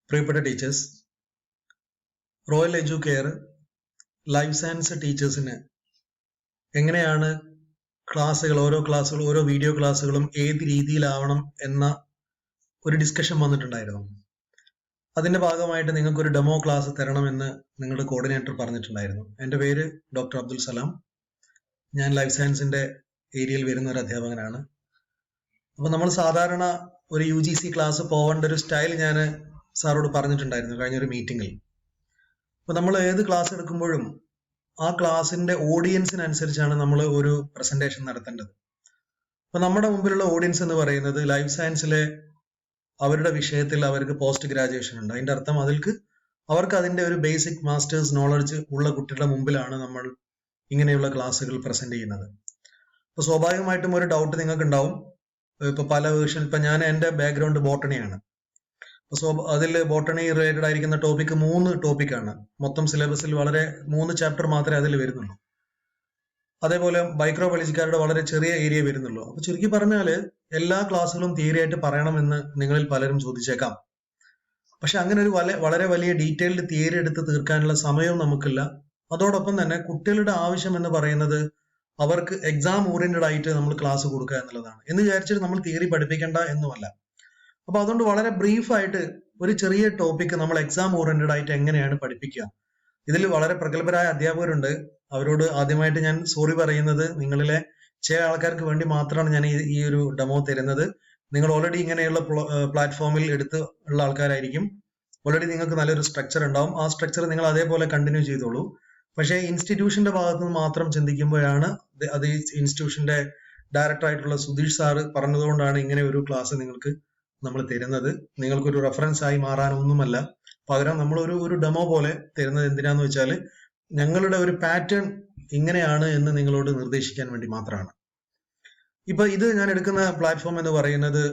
പ്രിയപ്പെട്ട teachers, royal Educare life science ടീച്ചേഴ്സിന് എങ്ങനെയാണ് ഓരോ വീഡിയോ ക്ലാസ്സുകളും ഏത് രീതിയിലാവണം എന്ന ഒരു ഡിസ്കഷൻ വന്നിട്ടുണ്ടായിരുന്നു. അതിന്റെ ഭാഗമായിട്ട് നിങ്ങൾക്ക് ഒരു ഡെമോ ക്ലാസ് തരണമെന്ന് നിങ്ങളുടെ കോർഡിനേറ്റർ പറഞ്ഞിട്ടുണ്ടായിരുന്നു. എൻ്റെ പേര് ഡോക്ടർ അബ്ദുൽ സലാം. ഞാൻ ലൈഫ് സയൻസിന്റെ ഏരിയയിൽ വരുന്ന ഒരു അധ്യാപകനാണ്. അപ്പോൾ നമ്മൾ സാധാരണ ഒരു UGC ക്ലാസ് പോകേണ്ട ഒരു സ്റ്റൈൽ ഞാൻ സാറോട് പറഞ്ഞിട്ടുണ്ടായിരുന്നു കഴിഞ്ഞൊരു മീറ്റിങ്ങിൽ. അപ്പോൾ നമ്മൾ ഏത് ക്ലാസ് എടുക്കുമ്പോഴും ആ ക്ലാസിന്റെ ഓഡിയൻസിനനുസരിച്ചാണ് നമ്മൾ ഒരു പ്രസന്റേഷൻ നടത്തേണ്ടത്. അപ്പൊ നമ്മുടെ മുമ്പിലുള്ള ഓഡിയൻസ് എന്ന് പറയുന്നത് ലൈഫ് സയൻസിലെ അവരുടെ വിഷയത്തിൽ അവർക്ക് പോസ്റ്റ് ഗ്രാജുവേഷൻ ഉണ്ട്. അതിന്റെ അർത്ഥം അവർക്ക് അതിന്റെ ഒരു ബേസിക് മാസ്റ്റേഴ്സ് നോളജ് ഉള്ള കുട്ടികളുടെ മുമ്പിലാണ് നമ്മൾ ഇങ്ങനെയുള്ള ക്ലാസ്സുകൾ പ്രസന്റ് ചെയ്യുന്നത്. അപ്പൊ സ്വാഭാവികമായിട്ടും ഒരു ഡൗട്ട് നിങ്ങൾക്ക് ഉണ്ടാവും. ഇപ്പൊ പല വേർഷൻ, ഇപ്പൊ എൻ്റെ ബാക്ക്ഗ്രൗണ്ട് ബോട്ടണിയാണ്. അതിൽ ബോട്ടണി റിലേറ്റഡ് ആയിരിക്കുന്ന ടോപ്പിക് 3 ടോപ്പിക്കാണ്. മൊത്തം സിലബസിൽ 3 ചാപ്റ്റർ മാത്രമേ അതിൽ വരുന്നുള്ളൂ. അതേപോലെ മൈക്രോബയോളജിക്കാരുടെ വളരെ ചെറിയ ഏരിയ വരുന്നുള്ളൂ. അപ്പൊ ചുരുക്കി പറഞ്ഞാൽ എല്ലാ ക്ലാസ്സുകളും തിയറി ആയിട്ട് പറയണമെന്ന് നിങ്ങളിൽ പലരും ചോദിച്ചേക്കാം. പക്ഷെ അങ്ങനെ ഒരു വളരെ വലിയ ഡീറ്റെയിൽഡ് തിയറി എടുത്ത് തീർക്കാനുള്ള സമയവും നമുക്കില്ല. അതോടൊപ്പം തന്നെ കുട്ടികളുടെ ആവശ്യം എന്ന് പറയുന്നത് അവർക്ക് എക്സാം ഓറിയന്റഡ് ആയിട്ട് നമ്മൾ ക്ലാസ് കൊടുക്കുക എന്നുള്ളതാണ്. എന്ന് വിചാരിച്ചിട്ട് നമ്മൾ തിയറി പഠിപ്പിക്കേണ്ട എന്നുമല്ല. അപ്പൊ അതുകൊണ്ട് വളരെ ബ്രീഫായിട്ട് ഒരു ചെറിയ ടോപ്പിക് നമ്മൾ എക്സാം ഓറിയന്റഡ് ആയിട്ട് എങ്ങനെയാണ് പഠിപ്പിക്കുക. ഇതിൽ വളരെ പ്രഗത്ഭരായ അധ്യാപകരുണ്ട്. അവരോട് ആദ്യമായിട്ട് ഞാൻ സോറി പറയുന്നത്, നിങ്ങളിലെ ചില ആൾക്കാർക്ക് വേണ്ടി മാത്രമാണ് ഞാൻ ഈ ഒരു ഡെമോ തരുന്നത്. നിങ്ങൾ ഓൾറെഡി ഇങ്ങനെയുള്ള പ്ലാറ്റ്ഫോമിൽ ഉള്ള ആൾക്കാരായിരിക്കും. ഓൾറെഡി നിങ്ങൾക്ക് നല്ലൊരു സ്ട്രക്ചർ ഉണ്ടാവും. ആ സ്ട്രക്ചർ നിങ്ങൾ അതേപോലെ കണ്ടിന്യൂ ചെയ്തോളൂ. പക്ഷേ ഇൻസ്റ്റിറ്റ്യൂഷന്റെ ഭാഗത്ത് നിന്ന് മാത്രം ചിന്തിക്കുമ്പോഴാണ് അത് ഇൻസ്റ്റിറ്റ്യൂഷന്റെ ഡയറക്ടർ ആയിട്ടുള്ള സുധീഷ് സാറ് പറഞ്ഞതുകൊണ്ടാണ് ഇങ്ങനെ ഒരു ക്ലാസ് നിങ്ങൾക്ക് നമ്മൾ തരുന്നത്. നിങ്ങൾക്കൊരു റെഫറൻസ് ആയി മാറാനൊന്നുമല്ല. പകരം നമ്മൾ ഒരു ഡെമോ പോലെ തരുന്നത് എന്തിനാന്ന് വെച്ചാൽ ഞങ്ങളുടെ ഒരു പാറ്റേൺ ഇങ്ങനെയാണ് എന്ന് നിങ്ങളോട് നിർദ്ദേശിക്കാൻ വേണ്ടി മാത്രമാണ്. ഇപ്പൊ ഇത് ഞാൻ എടുക്കുന്ന പ്ലാറ്റ്ഫോം എന്ന് പറയുന്നത്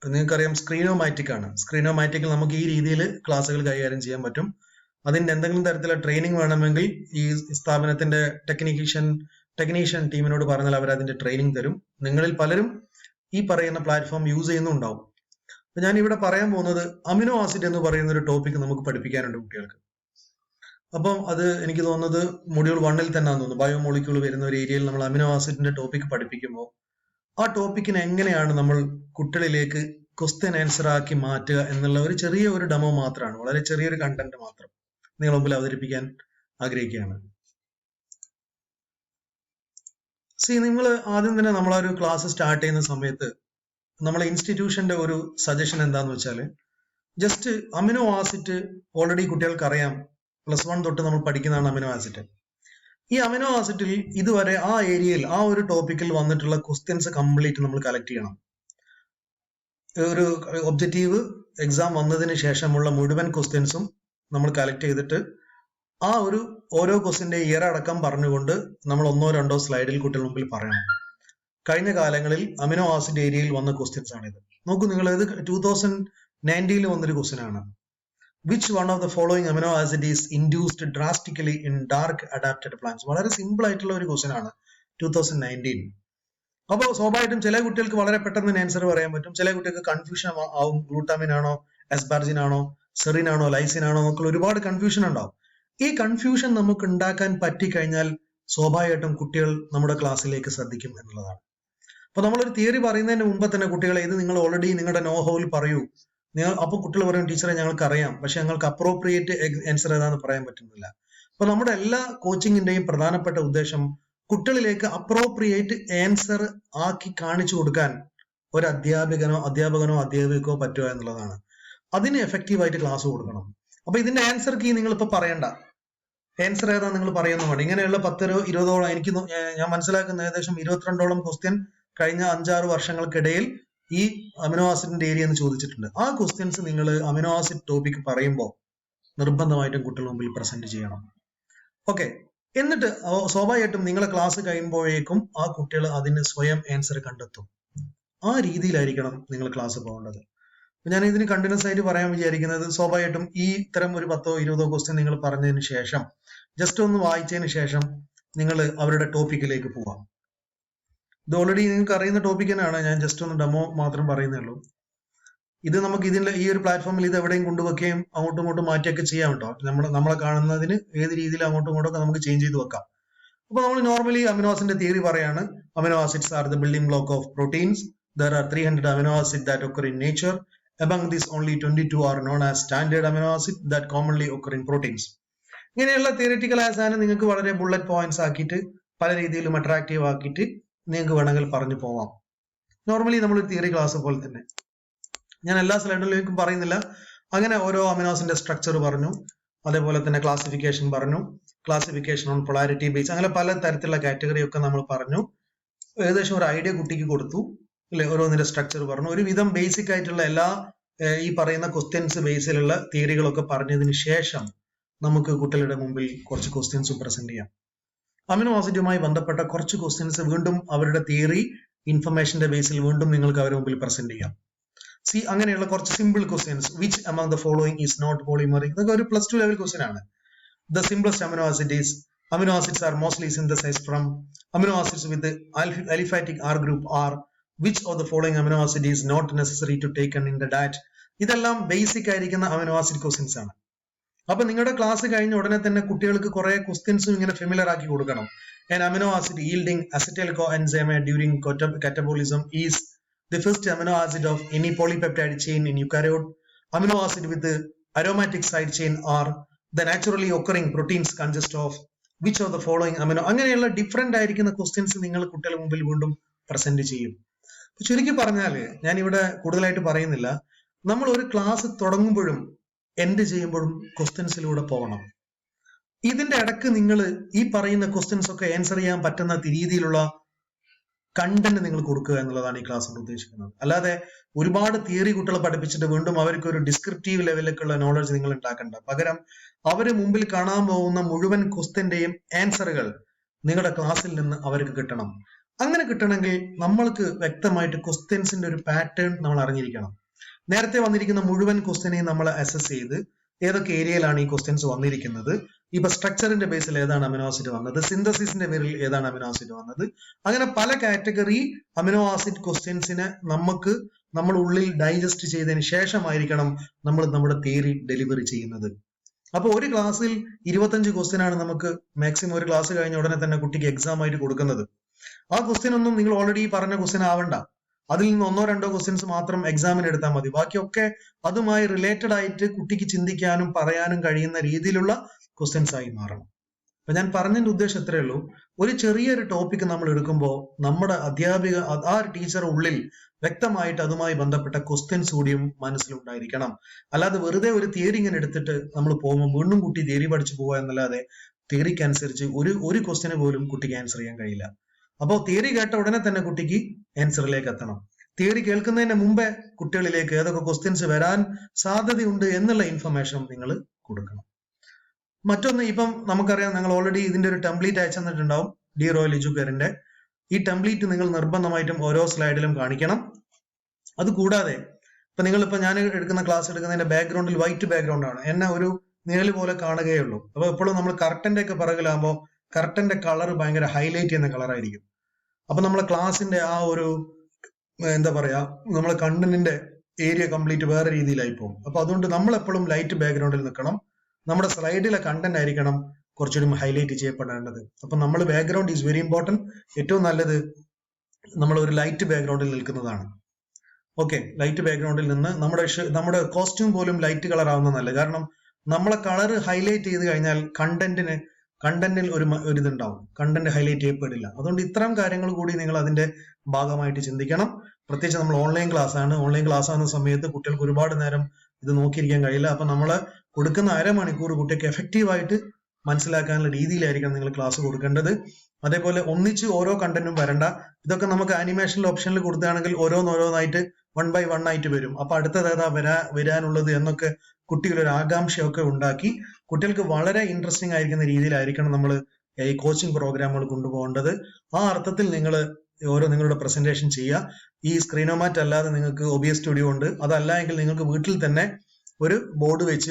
നിങ്ങൾക്കറിയാം, സ്ക്രീനോമാറ്റിക് ആണ്. സ്ക്രീനോമാറ്റിക്കിൽ നമുക്ക് ഈ രീതിയിൽ ക്ലാസ്സുകൾ കൈകാര്യം ചെയ്യാൻ പറ്റും. അതിന്റെ എന്തെങ്കിലും തരത്തിലുള്ള ട്രെയിനിങ് വേണമെങ്കിൽ ഈ സ്ഥാപനത്തിന്റെ ടെക്നീഷ്യൻ ടീമിനോട് പറഞ്ഞാൽ അവർ അതിന്റെ ട്രെയിനിങ് തരും. നിങ്ങളിൽ പലരും ഈ പറയുന്ന പ്ലാറ്റ്ഫോം യൂസ് ചെയ്യുന്നുണ്ടാവും. അപ്പൊ ഞാൻ ഇവിടെ പറയാൻ പോകുന്നത് അമിനോ ആസിഡ് എന്ന് പറയുന്ന ഒരു ടോപ്പിക് നമുക്ക് പഠിപ്പിക്കാനുണ്ട് കുട്ടികൾക്ക്. അപ്പം അത് എനിക്ക് തോന്നുന്നത് മൊഡ്യൂൾ 1-ൽ തന്നെയാണെന്ന് തോന്നുന്നു. ബയോമോളിക്യൂൾ വരുന്ന ഒരു ഏരിയയിൽ നമ്മൾ അമിനോ ആസിഡിന്റെ ടോപ്പിക് പഠിപ്പിക്കുമ്പോൾ ആ ടോപ്പിക്കിനെ എങ്ങനെയാണ് നമ്മൾ കുട്ടികളിലേക്ക് ക്വസ്റ്റ്യൻ ആൻസർ ആക്കി മാറ്റുക എന്നുള്ള ഒരു ചെറിയ ഒരു ഡെമോ മാത്രമാണ്, വളരെ ചെറിയൊരു കണ്ടന്റ് മാത്രം നിങ്ങൾ മുമ്പിൽ അവതരിപ്പിക്കാൻ ആഗ്രഹിക്കുകയാണ്. നിങ്ങൾ ആദ്യം തന്നെ നമ്മളൊരു ക്ലാസ് സ്റ്റാർട്ട് ചെയ്യുന്ന സമയത്ത് നമ്മളെ ഇൻസ്റ്റിറ്റ്യൂഷന്റെ ഒരു സജഷൻ എന്താന്ന് വെച്ചാൽ, ജസ്റ്റ് അമിനോ ആസിഡ് ഓൾറെഡി കുട്ടികൾക്ക് അറിയാം. +1 തൊട്ട് നമ്മൾ പഠിക്കുന്നതാണ് അമിനോ ആസിഡ്. ഈ അമിനോ ആസിഡിൽ ഇതുവരെ ആ ഏരിയയിൽ ആ ഒരു ടോപ്പിക്കിൽ വന്നിട്ടുള്ള ക്വസ്റ്റ്യൻസ് കംപ്ലീറ്റ് നമ്മൾ കളക്ട് ചെയ്യണം. ഒരു ഒബ്ജക്റ്റീവ് എക്സാം വന്നതിന് ശേഷമുള്ള മുഴുവൻ ക്വസ്റ്റ്യൻസും നമ്മൾ കളക്ട് ചെയ്തിട്ട് ആ ഓരോ ക്വസ്റ്റ്യന്റെ ഇയർ അടക്കം പറഞ്ഞുകൊണ്ട് നമ്മൾ 1-2 സ്ലൈഡിൽ കുട്ടികളുടെ മുമ്പിൽ പറയണം. കഴിഞ്ഞ കാലങ്ങളിൽ അമിനോ ആസിഡ് ഏരിയയിൽ വന്ന ക്വസ്റ്റ്യൻസ് ആണിത്. നോക്കൂ, നിങ്ങൾ ഇത് 2019 വന്നൊരു ക്വസ്റ്റ്യൻ ആണ്. Which one of the following amino acid is induced drastically in dark adapted plants. വളരെ സിമ്പിൾ ആയിട്ടുള്ള ഒരു ക്വസ്റ്റ്യൻ ആണ് 2019. അപ്പോൾ സ്വാഭാവികമായിട്ടും ചില കുട്ടികൾക്ക് വളരെ പെട്ടെന്ന് ആൻസർ പറയാൻ പറ്റും, ചില കുട്ടികൾക്ക് കൺഫ്യൂഷൻ ആവും. ഗ്ലൂട്ടാമിൻ ആണോ, എസ്പാർജിൻ ആണോ, സെറിൻ ആണോ, ലൈസിൻ ആണോ എന്നൊക്കെ ഒരുപാട് കൺഫ്യൂഷൻ ഉണ്ടാവും. ഈ കൺഫ്യൂഷൻ നമുക്ക് ഉണ്ടാക്കാൻ പറ്റിക്കഴിഞ്ഞാൽ സ്വാഭാവികമായിട്ടും കുട്ടികൾ നമ്മുടെ ക്ലാസ്സിലേക്ക് ശ്രദ്ധിക്കും എന്നുള്ളതാണ്. അപ്പൊ നമ്മളൊരു തിയറി പറയുന്നതിന് മുമ്പ് തന്നെ കുട്ടികളെ ഇത് നിങ്ങൾ ഓൾറെഡി നിങ്ങളുടെ നോഹോയിൽ പറയൂ. അപ്പൊ കുട്ടികൾ പറയും, ടീച്ചറെ ഞങ്ങൾക്ക് അറിയാം, പക്ഷെ ഞങ്ങൾക്ക് അപ്രോപ്രിയേറ്റ് ആൻസർ ഏതാന്ന് പറയാൻ പറ്റുന്നില്ല. അപ്പൊ നമ്മുടെ എല്ലാ കോച്ചിങ്ങിന്റെയും പ്രധാനപ്പെട്ട ഉദ്ദേശം കുട്ടികളിലേക്ക് അപ്രോപ്രിയേറ്റ് ആൻസർ ആക്കി കാണിച്ചു കൊടുക്കാൻ ഒരു അധ്യാപകനോ അധ്യാപികയോ പറ്റുക എന്നുള്ളതാണ്. അതിന് എഫക്റ്റീവായിട്ട് ക്ലാസ് കൊടുക്കണം. അപ്പൊ ഇതിന്റെ ആൻസർ കീ നിങ്ങൾ ഇപ്പൊ പറയണ്ട, ആൻസർ ഏതാ നിങ്ങൾ പറയുന്ന വേണം. ഇങ്ങനെയുള്ള 10-20ഓളം, ഞാൻ മനസ്സിലാക്കുന്ന ഏകദേശം 22ഓളം ക്വസ്റ്റ്യൻ കഴിഞ്ഞ 5-6 വർഷങ്ങൾക്കിടയിൽ ഈ അമിനോ ആസിഡിന്റെ ഏരിയ എന്ന് ചോദിച്ചിട്ടുണ്ട്. ആ ക്വസ്റ്റ്യൻസ് നിങ്ങൾ അമിനോ ആസിഡ് ടോപ്പിക് പറയുമ്പോൾ നിർബന്ധമായിട്ടും കുട്ടികളുടെ മുമ്പിൽ പ്രസന്റ് ചെയ്യണം. ഓക്കെ, എന്നിട്ട് സ്വാഭാവികമായിട്ടും നിങ്ങളെ ക്ലാസ് കഴിയുമ്പോഴേക്കും ആ കുട്ടികൾ അതിന് സ്വയം ആൻസർ കണ്ടെത്തും. ആ രീതിയിലായിരിക്കണം നിങ്ങൾ ക്ലാസ് പോകേണ്ടത്. ഞാൻ ഇതിന് കണ്ടിന്യൂസ് ആയിട്ട് പറയാൻ വിചാരിക്കുന്നത്, സ്വാഭാവികമായിട്ടും ഈ ഇത്തരം ഒരു 10-20 ക്വസ്റ്റ്യൻ നിങ്ങൾ പറഞ്ഞതിന് ശേഷം ജസ്റ്റ് ഒന്ന് വായിച്ചതിന് ശേഷം നിങ്ങൾ അവരുടെ ടോപ്പിക്കിലേക്ക് പോവാം. ഇത് ഓൾറെഡി നിങ്ങൾക്ക് അറിയുന്ന ടോപ്പിക് തന്നെയാണ്, ഞാൻ ജസ്റ്റ് ഒന്ന് ഡെമോ മാത്രം പറയുന്നേ ഉള്ളൂ. ഇത് നമുക്ക് ഇതിന്റെ ഈ ഒരു പ്ലാറ്റ്ഫോമിൽ ഇത് എവിടെയും കൊണ്ടുവെക്കുകയും അങ്ങോട്ടും ഇങ്ങോട്ടും മാറ്റിയൊക്കെ ചെയ്യാം കേട്ടോ. നമ്മളെ കാണുന്നതിന് ഏത് രീതിയിൽ അങ്ങോട്ടും ഇങ്ങോട്ടും ഒക്കെ നമുക്ക് ചേഞ്ച് ചെയ്ത് വെക്കാം. അപ്പൊ നമ്മൾ നോർമലി അമിനോ ആസിഡിന്റെ തിയറി പറയാണ്, amino acids are the building block of proteins. There are 300 amino acid that occur in nature. Among these only 22 are known as standard amino acid that commonly occur in proteins. ഇങ്ങനെയുള്ള theoretical ആയ സാധനം നിങ്ങൾക്ക് വളരെ bullet points ആക്കിയിട്ട് പല രീതിയിലും attractive ആക്കിയിട്ട് നിങ്ങൾക്ക് വേണമെങ്കിൽ പറഞ്ഞു പോവാം. നോർമലി നമ്മൾ തിയറി ക്ലാസ് പോലെ തന്നെ. ഞാൻ എല്ലാ സ്ലൈഡിലേക്കും പറയുന്നില്ല. അങ്ങനെ ഓരോ അമിനോസിന്റെ സ്ട്രക്ചർ പറഞ്ഞു, അതേപോലെ തന്നെ ക്ലാസിഫിക്കേഷൻ പറഞ്ഞു, ക്ലാസിഫിക്കേഷൻ ഓൺ പൊളാരിറ്റി ബേസ്, അങ്ങനെ പല തരത്തിലുള്ള കാറ്റഗറി ഒക്കെ നമ്മൾ പറഞ്ഞു. ഏകദേശം ഒരു ഐഡിയ കുട്ടിക്ക് കൊടുത്തു അല്ലെ, ഓരോന്നിന്റെ സ്ട്രക്ചർ പറഞ്ഞു. ഒരുവിധം ബേസിക് ആയിട്ടുള്ള എല്ലാ ഈ പറയുന്ന ക്വസ്റ്റ്യൻസ് ബേസിലുള്ള തിയറികളൊക്കെ പറഞ്ഞതിന് ശേഷം നമുക്ക് കുട്ടികളുടെ മുമ്പിൽ കുറച്ച് ക്വസ്റ്റ്യൻസ് പ്രസന്റ് ചെയ്യാം. അമിനോ ആസിഡുമായി ബന്ധപ്പെട്ട കുറച്ച് ക്വസ്റ്റ്യൻസ് വീണ്ടും അവരുടെ തിയറി ഇൻഫർമേഷന്റെ ബേസിൽ വീണ്ടും നിങ്ങൾക്ക് അവരുടെ മുമ്പിൽ പ്രസന്റ് ചെയ്യാം. സി, അങ്ങനെയുള്ള കുറച്ച് simple questions. Which among the following is not polymeric? ഇതൊക്കെ ഒരു +2 ലെവൽ ക്വസ്റ്റ്യൻ ആണ്. The simplest amino acid is, amino acids are mostly synthesized from amino acids with the aliphatic R group R. Which of the following amino acid is not necessary to take in the diet? ഇതെല്ലാം basic ആയിരിക്കുന്ന amino acid questions ആണ്. അപ്പൊ നിങ്ങളുടെ class കഴിഞ്ഞ ഉടനെ തന്നെ കുട്ടികൾക്ക് കുറെ ക്വസ്റ്റ്യൻസും ഇങ്ങനെ ഫെമിലർ ആക്കി കൊടുക്കണം. An amino acid yielding acetyl coenzyme during catabolism is the first amino acid of any polypeptide chain in eukaryote. Amino acid with the aromatic side chain are the naturally occurring proteins consist of which of the following amino. അങ്ങനെയുള്ള different ആയിരിക്കുന്ന questions നിങ്ങൾ കുട്ടികളുടെ മുമ്പിൽ വീണ്ടും present ചെയ്യും. ചുരുക്കി പറഞ്ഞാല് ഞാൻ ഇവിടെ കൂടുതലായിട്ട് പറയുന്നില്ല, നമ്മൾ ഒരു ക്ലാസ് തുടങ്ങുമ്പോഴും എൻഡ് ചെയ്യുമ്പോഴും ക്വസ്റ്റ്യൻസിലൂടെ പോകണം. ഇതിന്റെ ഇടക്ക് നിങ്ങൾ ഈ പറയുന്ന ക്വസ്റ്റ്യൻസ് ഒക്കെ ആൻസർ ചെയ്യാൻ പറ്റുന്ന രീതിയിലുള്ള കണ്ടന്റ് നിങ്ങൾ കൊടുക്കുക എന്നുള്ളതാണ് ഈ ക്ലാസ് കൊണ്ട് ഉദ്ദേശിക്കുന്നത്. അല്ലാതെ ഒരുപാട് തിയറി കുട്ടികളെ പഠിപ്പിച്ചിട്ട് വീണ്ടും അവർക്ക് ഒരു ഡിസ്ക്രിപ്റ്റീവ് ലെവലിലേക്കുള്ള നോളജ് നിങ്ങൾ ഉണ്ടാക്കണ്ട. പകരം അവര് മുമ്പിൽ കാണാൻ പോകുന്ന മുഴുവൻ ക്വസ്റ്റ്യന്റെയും ആൻസറുകൾ നിങ്ങളുടെ ക്ലാസ്സിൽ നിന്ന് അവർക്ക് കിട്ടണം. അങ്ങനെ കിട്ടണമെങ്കിൽ നമ്മൾക്ക് വ്യക്തമായിട്ട് ക്വസ്റ്റ്യൻസിന്റെ ഒരു പാറ്റേൺ നമ്മൾ അറിഞ്ഞിരിക്കണം. നേരത്തെ വന്നിരിക്കുന്ന മുഴുവൻ ക്വസ്റ്റ്യനെയും നമ്മൾ അസസ് ചെയ്ത് ഏതൊക്കെ ഏരിയയിലാണ് ഈ ക്വസ്റ്റ്യൻസ് വന്നിരിക്കുന്നത്, ഇപ്പൊ സ്ട്രക്ചറിന്റെ ബേസിൽ ഏതാണ് അമിനോ ആസിഡ് വന്നത്, സിന്തസിസിന്റെ പേരിൽ ഏതാണ് അമിനോ ആസിഡ് വന്നത്, അങ്ങനെ പല കാറ്റഗറി അമിനോ ആസിഡ് ക്വസ്റ്റ്യൻസിനെ നമ്മൾ ഉള്ളിൽ ഡൈജസ്റ്റ് ചെയ്തതിന് ശേഷമായിരിക്കണം നമ്മൾ നമ്മുടെ തിയറി ഡെലിവറി ചെയ്യുന്നത്. അപ്പൊ ഒരു ക്ലാസ്സിൽ 25 ക്വസ്റ്റ്യൻ ആണ് നമുക്ക് മാക്സിമം ഒരു ക്ലാസ് കഴിഞ്ഞ ഉടനെ തന്നെ കുട്ടിക്ക് എക്സാം ആയിട്ട് കൊടുക്കുന്നത്. ആ ക്വസ്റ്റ്യൻ ഒന്നും നിങ്ങൾ ഓൾറെഡി പറഞ്ഞ ക്വസ്റ്റ്യൻ ആവണ്ട. അതിൽ നിന്ന് 1-2 ക്വസ്റ്റ്യൻസ് മാത്രം എക്സാമിന് എടുത്താൽ മതി. ബാക്കിയൊക്കെ അതുമായി റിലേറ്റഡ് ആയിട്ട് കുട്ടിക്ക് ചിന്തിക്കാനും പറയാനും കഴിയുന്ന രീതിയിലുള്ള ക്വസ്റ്റ്യൻസ് ആയി മാറണം. അപ്പൊ ഞാൻ പറഞ്ഞതിന്റെ ഉദ്ദേശം എത്രയേ ഉള്ളൂ, ഒരു ചെറിയൊരു ടോപ്പിക് നമ്മൾ എടുക്കുമ്പോൾ നമ്മുടെ അധ്യാപിക ആ ടീച്ചർ ഉള്ളിൽ വ്യക്തമായിട്ട് അതുമായി ബന്ധപ്പെട്ട ക്വസ്റ്റ്യൻസ് കൂടിയും മനസ്സിലുണ്ടായിരിക്കണം. അല്ലാതെ വെറുതെ ഒരു തിയറി ഇങ്ങനെ എടുത്തിട്ട് നമ്മൾ പോകുമ്പോൾ വീണ്ടും കുട്ടി തിയറി പഠിച്ചു പോവുക എന്നല്ലാതെ തിയറിക്ക് അനുസരിച്ച് ഒരു ക്വസ്റ്റ്യന് പോലും കുട്ടിക്ക് ആൻസർ ചെയ്യാൻ കഴിയില്ല. അപ്പോൾ തിയറി കേട്ട ഉടനെ തന്നെ കുട്ടിക്ക് ആൻസറിലേക്ക് എത്തണം. തിയറി കേൾക്കുന്നതിന് മുമ്പേ കുട്ടികളിലേക്ക് ഏതൊക്കെ ക്വസ്റ്റ്യൻസ് വരാൻ സാധ്യതയുണ്ട് എന്നുള്ള ഇൻഫർമേഷൻ നിങ്ങൾ കൊടുക്കണം. മറ്റൊന്ന്, ഇപ്പം നമുക്കറിയാം, നിങ്ങൾ ഓൾറെഡി ഇതിന്റെ ഒരു ടെംപ്ലേറ്റ് അയച്ചു തന്നിട്ടുണ്ടാവും ഡി റോയൽ എഡ്യൂക്കേറിന്റെ. ഈ ടെംപ്ലേറ്റ് നിങ്ങൾ നിർബന്ധമായിട്ടും ഓരോ സ്ലൈഡിലും കാണിക്കണം. അത് കൂടാതെ ഇപ്പൊ ഞാൻ എടുക്കുന്ന ക്ലാസ് എടുക്കുന്നതിന്റെ ബാക്ക്ഗ്രൗണ്ടിൽ വൈറ്റ് ബാക്ക്ഗ്രൗണ്ട് ആണ്, എന്നെ ഒരു നിഴല് പോലെ കാണുകയുള്ളൂ. അപ്പൊ എപ്പോഴും നമ്മൾ കർട്ടന്റെ ഒക്കെ പിറകിലാകുമ്പോൾ കർട്ടന്റെ കളർ ഭയങ്കര ഹൈലൈറ്റ് ചെയ്യുന്ന കളറായിരിക്കും. അപ്പൊ നമ്മളെ ക്ലാസിന്റെ ആ ഒരു എന്താ പറയാ, നമ്മളെ കണ്ടന്റിന്റെ ഏരിയ കംപ്ലീറ്റ് വേറെ രീതിയിലായി പോകും. അപ്പൊ അതുകൊണ്ട് നമ്മൾ എപ്പോഴും ലൈറ്റ് ബാക്ക്ഗ്രൗണ്ടിൽ നിൽക്കണം. നമ്മുടെ സ്ലൈഡിലെ കണ്ടന്റ് ആയിരിക്കണം കുറച്ചുകൂടി ഹൈലൈറ്റ് ചെയ്യപ്പെടേണ്ടത്. അപ്പൊ നമ്മൾ ബാക്ക്ഗ്രൗണ്ട് ഈസ് വെരി ഇമ്പോർട്ടന്റ്. ഏറ്റവും നല്ലത് നമ്മൾ ഒരു ലൈറ്റ് ബാക്ക്ഗ്രൗണ്ടിൽ നിൽക്കുന്നതാണ്. ഓക്കെ, ലൈറ്റ് ബാക്ക്ഗ്രൗണ്ടിൽ നിന്ന് നമ്മുടെ കോസ്റ്റ്യൂം പോലും ലൈറ്റ് കളർ ആവുന്ന നല്ലത്. കാരണം നമ്മളെ കളർ ഹൈലൈറ്റ് ചെയ്ത് കഴിഞ്ഞാൽ കണ്ടന്റിൽ ഒരു ഇതുണ്ടാവും, കണ്ടന്റ് ഹൈലൈറ്റ് ചെയ്യപ്പെടില്ല. അതുകൊണ്ട് ഇത്തരം കാര്യങ്ങൾ കൂടി നിങ്ങൾ അതിന്റെ ഭാഗമായിട്ട് ചിന്തിക്കണം. പ്രത്യേകിച്ച് നമ്മൾ ഓൺലൈൻ ക്ലാസ് ആകുന്ന സമയത്ത് കുട്ടികൾക്ക് ഒരുപാട് നേരം ഇത് നോക്കിയിരിക്കാൻ കഴിയില്ല. അപ്പൊ നമ്മൾ കൊടുക്കുന്ന അരമണിക്കൂർ കുട്ടിക്ക് എഫക്റ്റീവായിട്ട് മനസ്സിലാക്കാനുള്ള രീതിയിലായിരിക്കണം നിങ്ങൾ ക്ലാസ് കൊടുക്കേണ്ടത്. അതേപോലെ ഒന്നിച്ച് ഓരോ കണ്ടന്റും വരണ്ട. ഇതൊക്കെ നമുക്ക് ആനിമേഷനിൽ ഓപ്ഷനിൽ കൊടുക്കുകയാണെങ്കിൽ ഓരോന്നായിട്ട് 1 by 1 ആയിട്ട് വരും. അപ്പൊ അടുത്തത് ഏതാ വരാനുള്ളത് എന്നൊക്കെ കുട്ടികളൊരു ആകാംക്ഷയൊക്കെ ഉണ്ടാക്കി കുട്ടികൾക്ക് വളരെ ഇൻട്രസ്റ്റിംഗ് ആയിരിക്കുന്ന രീതിയിലായിരിക്കണം നമ്മൾ ഈ കോച്ചിങ് പ്രോഗ്രാമുകൾ കൊണ്ടുപോകേണ്ടത്. ആ അർത്ഥത്തിൽ നിങ്ങൾ നിങ്ങളുടെ പ്രസന്റേഷൻ ചെയ്യുക. ഈ സ്ക്രീനോമാറ്റ് അല്ലാതെ നിങ്ങൾക്ക് OBS സ്റ്റുഡിയോ ഉണ്ട്. അതല്ല എങ്കിൽ നിങ്ങൾക്ക് വീട്ടിൽ തന്നെ ഒരു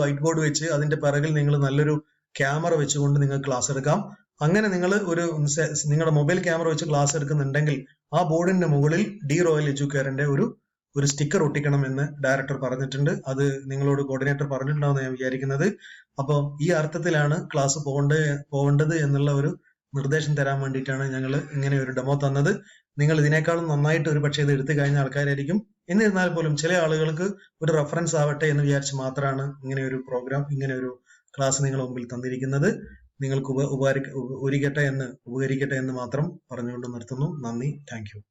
വൈറ്റ് ബോർഡ് വെച്ച് അതിന്റെ പിറകിൽ നിങ്ങൾ നല്ലൊരു ക്യാമറ വെച്ചുകൊണ്ട് നിങ്ങൾക്ക് ക്ലാസ് എടുക്കാം. അങ്ങനെ നിങ്ങൾ നിങ്ങളുടെ മൊബൈൽ ക്യാമറ വെച്ച് ക്ലാസ് എടുക്കുന്നുണ്ടെങ്കിൽ ആ ബോർഡിന്റെ മുകളിൽ ഡി റോയൽ എഡ്യൂക്കേറിന്റെ ഒരു ഒരു സ്റ്റിക്കർ ഒട്ടിക്കണമെന്ന് ഡയറക്ടർ പറഞ്ഞിട്ടുണ്ട്. അത് നിങ്ങളോട് കോർഡിനേറ്റർ പറഞ്ഞിട്ടുണ്ടാവുമെന്ന് ഞാൻ വിചാരിക്കുന്നത്. അപ്പോൾ ഈ അർത്ഥത്തിലാണ് ക്ലാസ് പോകേണ്ടത് എന്നുള്ള ഒരു നിർദ്ദേശം തരാൻ വേണ്ടിയിട്ടാണ് ഞങ്ങൾ ഇങ്ങനെ ഒരു ഡെമോ തന്നത്. നിങ്ങൾ ഇതിനേക്കാളും നന്നായിട്ട് ഒരു പക്ഷേ ഇത് എടുത്തു കഴിഞ്ഞ ആൾക്കാരായിരിക്കും. എന്നിരുന്നാൽ പോലും ചില ആളുകൾക്ക് ഒരു റെഫറൻസ് ആവട്ടെ എന്ന് വിചാരിച്ച് മാത്രമാണ് ഇങ്ങനെ ഒരു പ്രോഗ്രാം, ഇങ്ങനെ ഒരു ക്ലാസ് നിങ്ങളുടെ മുമ്പിൽ തന്നിരിക്കുന്നത്. നിങ്ങൾക്ക് ഉപകരിക്കട്ടെ എന്ന് മാത്രം പറഞ്ഞുകൊണ്ട് നിർത്തുന്നു. നന്ദി. Thank you.